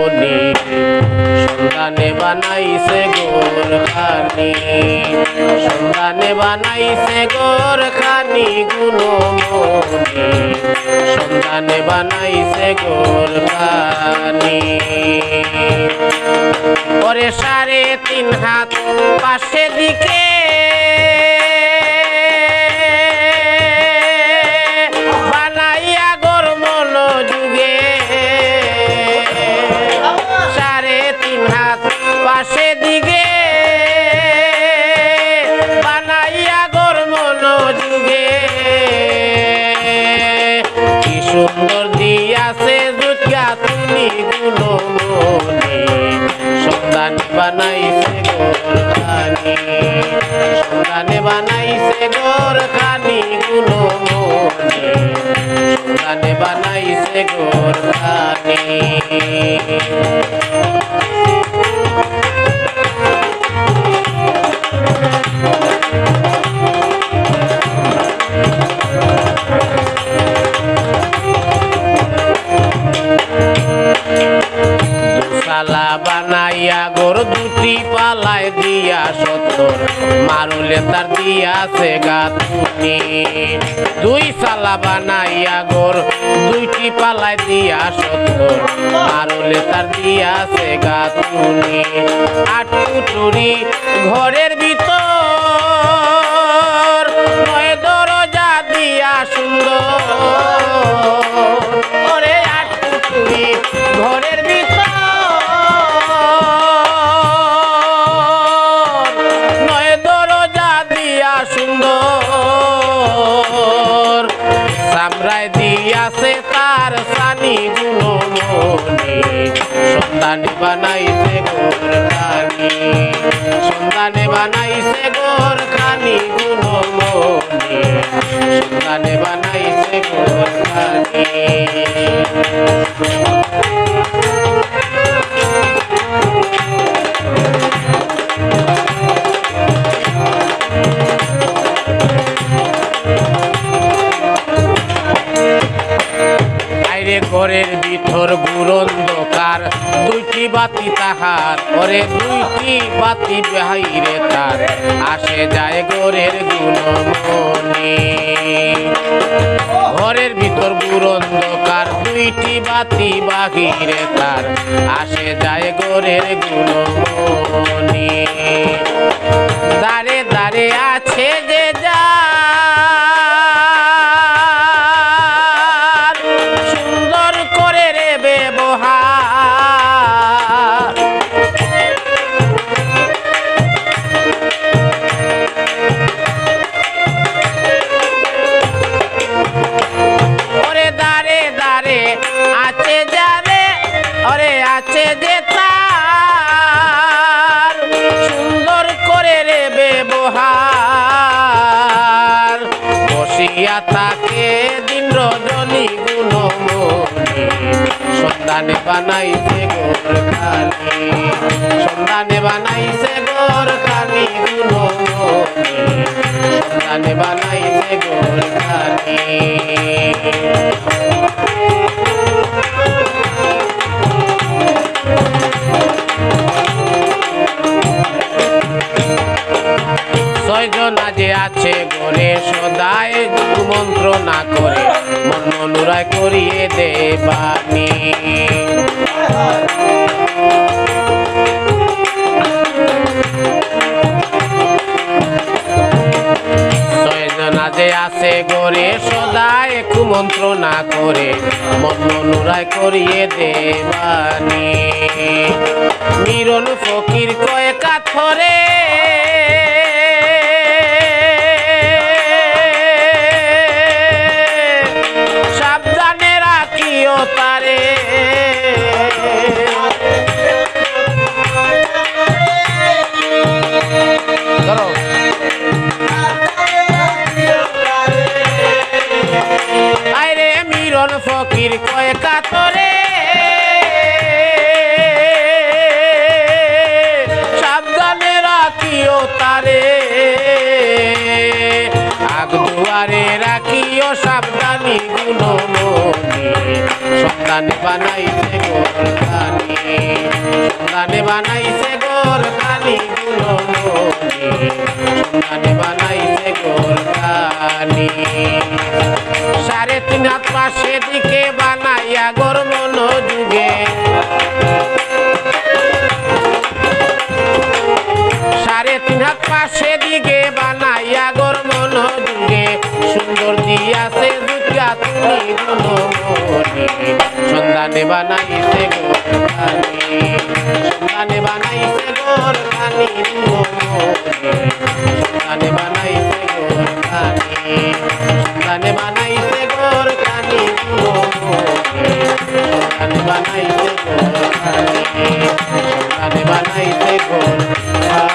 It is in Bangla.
মনি সন্ধানে বানাইছে গোরখানি সন্ধানে বানাইছে গোরখানি গুণমনি সন্ধানে বানাইছে গোরখানি ওরে 3.5 হাত পাশে দিকে বানাইয়া গোর মনোযোগে 3.5 হাত পাশে দিকে বানাইয়া গোর মনোযোগে কি সুন্দর দিয়াছে জুটকা তুমি গুণমনি সন্ধানে বানাইছে গোরখানি সন্ধানে বানাইছে গোরখানি গুণমনি সন্ধানে বানাইছে গোরখানি পালা বানাইয়া গোর দুটি পালায় দিয়া 70 মারুলে তার দিয়াছে গাতুনি 2 সালা বানাইয়া গোর দুইটি পালায় দিয়া 70 মারুলে তার দিয়াছে গাতুনি 8 কুটুরি ঘরের ভিতর 9 দরজা দিয়া সুন্দর ওরে 8 কুটুরি ঘরের ভিতর সুন্দর সামরায় দিয়াছে তার সানি গুণমনি সন্ধানে বানাইছে গোরখানি সন্ধানে বানাইছে গোরখানি গুণমনি সন্ধানে বানাইছে গোরখানি ঘরের ভিতর গুরন্ধকার 2টি বাতি তাহার ওরে 2টি বাতি বাহিরে তার আসে যায় ঘরের গুণমনি ঘরের ভিতর গুরন্ধকার 2টি বাতি বাহিরে তার আসে যায় ঘরের গুণমনি দাঁড়ে দাঁড়ে আছে যে যা আছে যে তার সুন্দর করে রে ব্যবহার বসিয়া থাকে দিন রজনী গুণমনি সন্ধানে বানাইছে গোরখানি সন্ধানে বানাইছে গোরখানি গুণমনি সন্ধানে বানাইছে গোরখানি ছয়জনা যে আছে ঘরে সদায় কুমন্ত্রণা করে মন মনুরায় করিয়ে দে বাণী ছয়জনা যে আছে ঘরে সদায় কুমন্ত্রণা করে মন মনুরায় করিয়ে দে বাণী মিরন ফকির কয় কাথরে তারে আইরে মিরন ফকির কয় কাতরে সাবধানে রাখিও তারে আগ দুয়ারে রাখিও সাবধানী গুণমনি সন্ধানে বানাইছে গোরখানি কে বানাইয়া গোর মন দুর্গে সুন্দর দিয়াছে দুর্গা তুমি গুণমণি সন্ধানে বানাইছে গোর খানি সন্ধানে বানাইছে গোর খানি সন্ধানে বানাইছে গোর খানি সন্ধানে বানাইছে গোর খানি সন্ধানে বানাইছে গোর খানি সন্ধানে বানাইছে গোর খানি